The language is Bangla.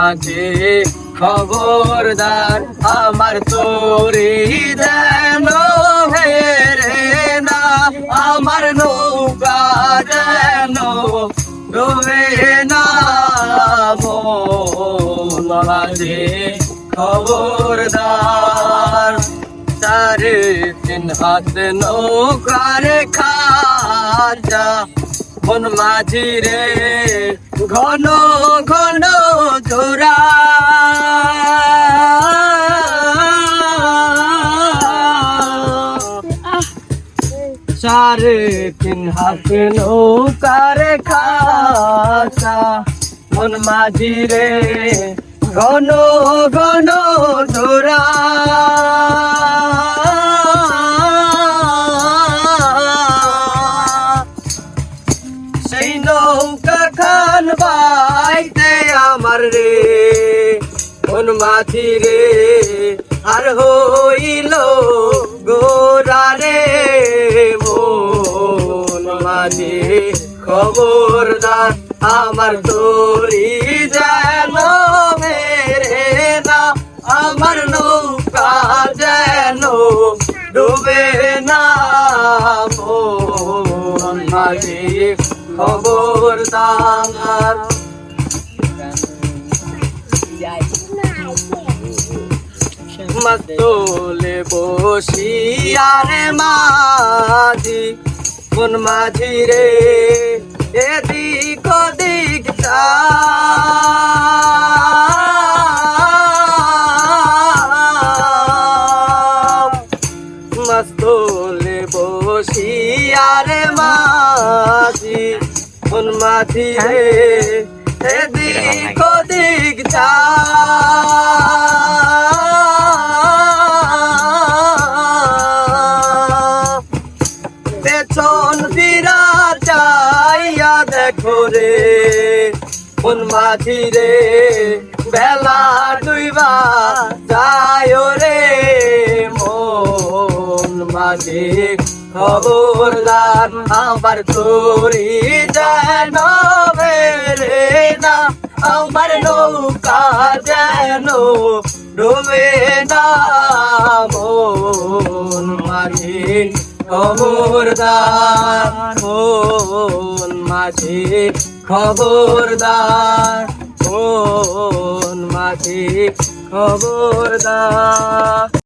মাঝে খবরদার আমার তোরি যেন হেরে না, আমার নৌকা যেন ডুবে না। মন মাঝে খবরদার, সাড়ে তিন হাত নৌকার খাজা মন মাঝি রে ঘন ঘন জোড়া। সাড়ে তিন হাত নৌকার খাজা মন মাঝি রে ঘন ঘন জোড়া। সেই নৌকা খান বাইতে আমার রে মন মাঝি রে আর হইল গোরা রে। মন মাঝি খবরদার আমার তোরি যেন মেরে না, আমার নৌকা যেন ডুবে না। মন মাঝি খবরদার, মাতলে বসিয়া রে মাঝি মন মাঝি রে এদিক ওদিক মস্তলে বসিয়া রে মাঝি মন মাঝি রে এদিক ওদিক পেছন ফিরা চাইয়া দেখো রে মন মাঝি রে বেলা ডুইবা যায় রে। মন মাঝি খবরদার আমার তোরি যেন মেরে না, আমার নৌকা যেন ডুবে না। মন মাঝি খবরদার, মন মাঝি খবরদার, মন মাঝি খবরদার।